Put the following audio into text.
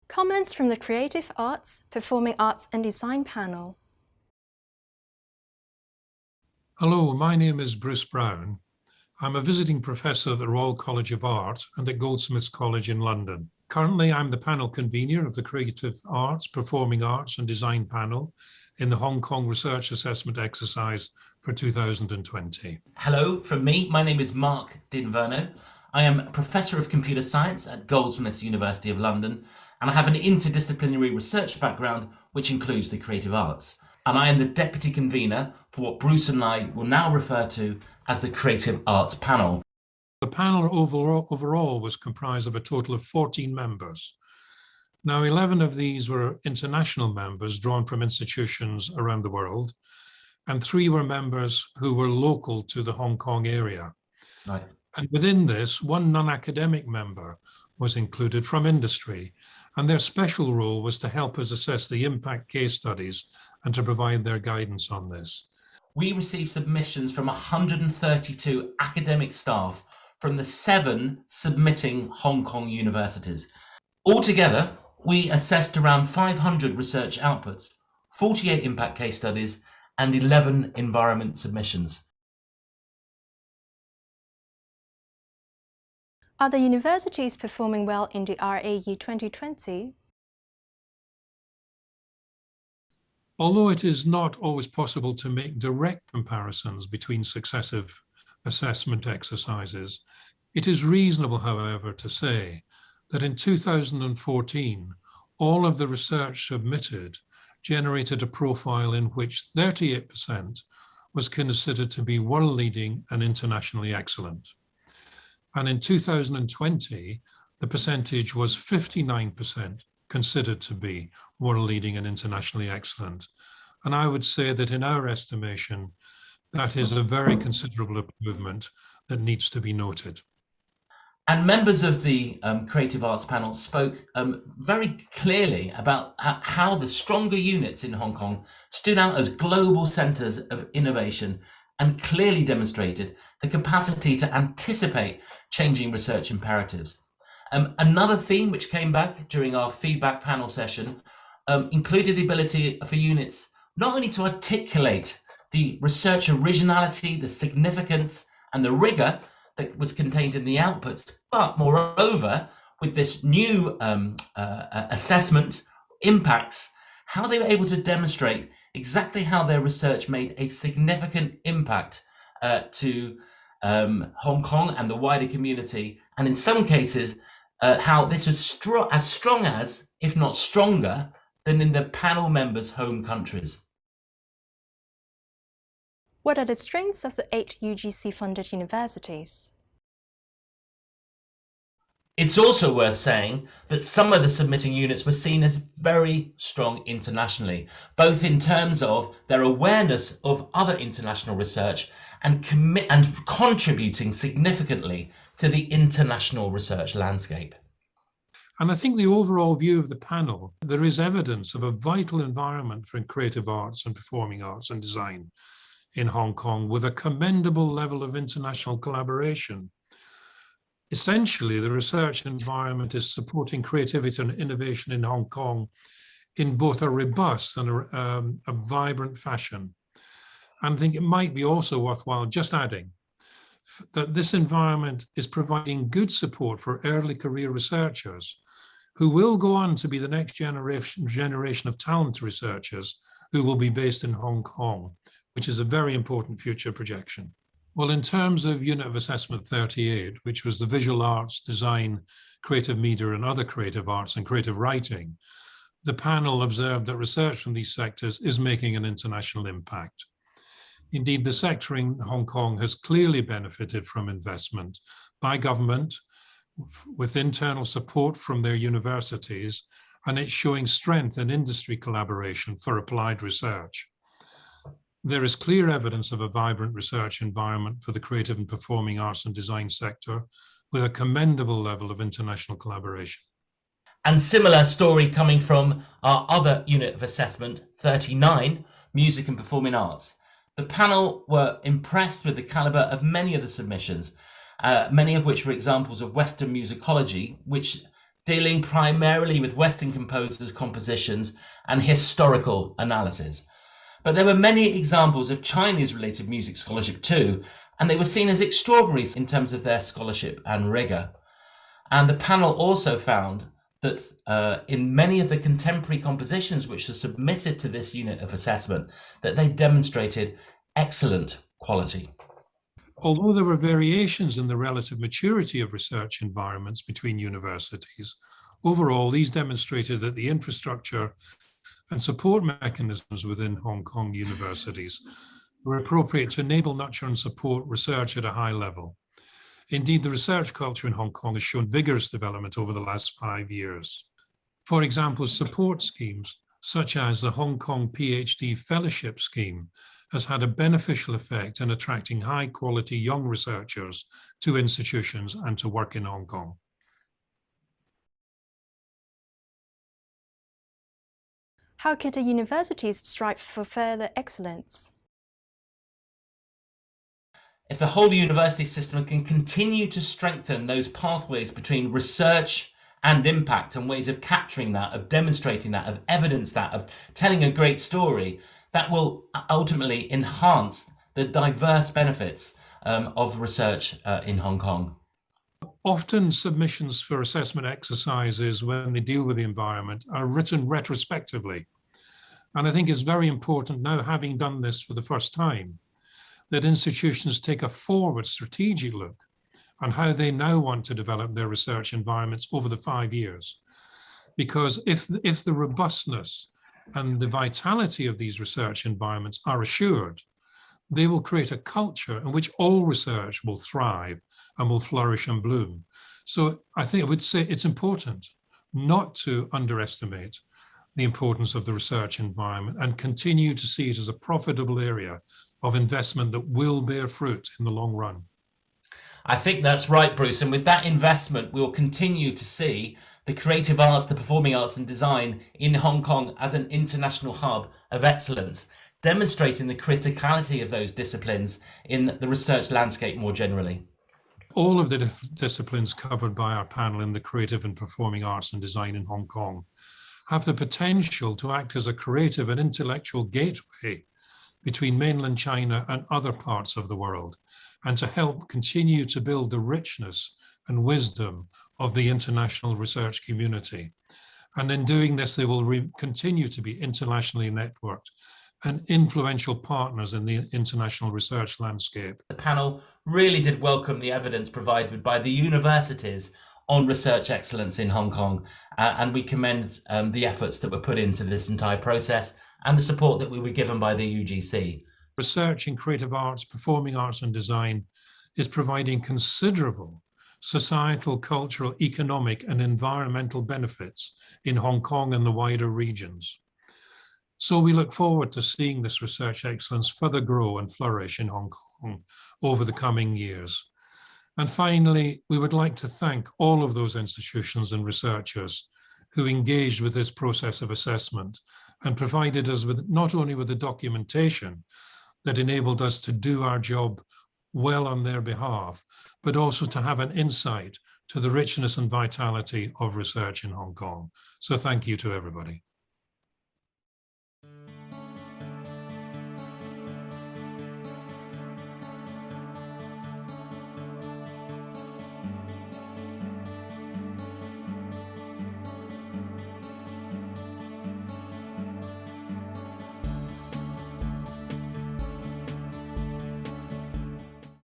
Comments from the Creative Arts, Performing Arts and Design panel. Hello, my name is Bruce Brown. I'm a visiting professor at the Royal College of Art and at Goldsmiths College in London. Currently, I'm the panel convener of the Creative Arts, Performing Arts and Design panel in the Hong Kong Research Assessment Exercise for 2020. Hello from me. My name is Mark Dinverno. I am a Professor of Computer Science at Goldsmiths University of London, and I have an interdisciplinary research background which includes the creative arts. And I am the Deputy Convener for what Bruce and I will now refer to as the Creative Arts Panel. The panel overall was comprised of a total of 14 members. Now, 11 of these were international members drawn from institutions around the world, and 3 were members who were local to the Hong Kong area. Right. And within this, 1 non-academic member was included from industry, and their special role was to help us assess the impact case studies and to provide their guidance on this. We received submissions from 132 academic staff from the 7 submitting Hong Kong universities. Altogether, we assessed around 500 research outputs, 48 impact case studies, and 11 environment submissions. Are the universities performing well in the RAU 2020? Although it is not always possible to make direct comparisons between successive assessment exercises, it is reasonable, however, to say that in 2014, all of the research submitted generated a profile in which 38% was considered to be world-leading and internationally excellent. And in 2020, the percentage was 59% considered to be world-leading and internationally excellent. And I would say that in our estimation, that is a very considerable improvement that needs to be noted. And members of the Creative Arts panel spoke very clearly about how the stronger units in Hong Kong stood out as global centres of innovation and clearly demonstrated the capacity to anticipate changing research imperatives. Another theme which came back during our feedback panel session included the ability for units not only to articulate the research originality, the significance, and the rigour that was contained in the outputs, but moreover, with this new assessment impacts, how they were able to demonstrate exactly how their research made a significant impact to Hong Kong and the wider community, and in some cases, how this was as strong as, if not stronger, than in the panel members' home countries. What are the strengths of the 8 UGC-funded universities? It's also worth saying that some of the submitting units were seen as very strong internationally, both in terms of their awareness of other international research and contributing significantly to the international research landscape. And I think the overall view of the panel, there is evidence of a vital environment for creative arts and performing arts and design in Hong Kong with a commendable level of international collaboration. Essentially, the research environment is supporting creativity and innovation in Hong Kong in both a robust and a vibrant fashion. And I think it might be also worthwhile just adding that this environment is providing good support for early career researchers who will go on to be the next generation of talented researchers who will be based in Hong Kong, which is a very important future projection. Well, in terms of Unit of Assessment 38, which was the visual arts, design, creative media, and other creative arts and creative writing, the panel observed that research from these sectors is making an international impact. Indeed, the sector in Hong Kong has clearly benefited from investment by government with internal support from their universities, and it's showing strength in industry collaboration for applied research. There is clear evidence of a vibrant research environment for the creative and performing arts and design sector with a commendable level of international collaboration. And similar story coming from our other unit of assessment, 39, Music and Performing Arts. The panel were impressed with the calibre of many of the submissions, many of which were examples of Western musicology, which dealing primarily with Western composers' compositions and historical analysis. But there were many examples of Chinese-related music scholarship too, and they were seen as extraordinary in terms of their scholarship and rigor. And the panel also found that in many of the contemporary compositions which are submitted to this unit of assessment, that they demonstrated excellent quality. Although there were variations in the relative maturity of research environments between universities, overall these demonstrated that the infrastructure and support mechanisms within Hong Kong universities were appropriate to enable, nurture and support research at a high level. Indeed, the research culture in Hong Kong has shown vigorous development over the last 5 years. For example, support schemes such as the Hong Kong PhD Fellowship Scheme has had a beneficial effect in attracting high-quality young researchers to institutions and to work in Hong Kong. How could the universities strive for further excellence? If the whole university system can continue to strengthen those pathways between research and impact and ways of capturing that, of demonstrating that, of evidence that, of telling a great story, that will ultimately enhance the diverse benefits of research in Hong Kong. Often submissions for assessment exercises when they deal with the environment are written retrospectively. And I think it's very important now, having done this for the first time, that institutions take a forward strategic look on how they now want to develop their research environments over the 5 years. Because if the robustness and the vitality of these research environments are assured, they will create a culture in which all research will thrive and will flourish and bloom. So I think I would say it's important not to underestimate the importance of the research environment and continue to see it as a profitable area of investment that will bear fruit in the long run. I think that's right, Bruce. And with that investment, we'll continue to see the creative arts, the performing arts and design in Hong Kong as an international hub of excellence, demonstrating the criticality of those disciplines in the research landscape more generally. All of the disciplines covered by our panel in the creative and performing arts and design in Hong Kong have the potential to act as a creative and intellectual gateway between mainland China and other parts of the world, and to help continue to build the richness and wisdom of the international research community. And in doing this, they will continue to be internationally networked and influential partners in the international research landscape. The panel really did welcome the evidence provided by the universities on research excellence in Hong Kong, and we commend the efforts that were put into this entire process and the support that we were given by the UGC. Research in creative arts, performing arts and design is providing considerable societal, cultural, economic and environmental benefits in Hong Kong and the wider regions. So we look forward to seeing this research excellence further grow and flourish in Hong Kong over the coming years. And finally, we would like to thank all of those institutions and researchers who engaged with this process of assessment and provided us with not only with the documentation that enabled us to do our job well on their behalf, but also to have an insight to the richness and vitality of research in Hong Kong. So thank you to everybody.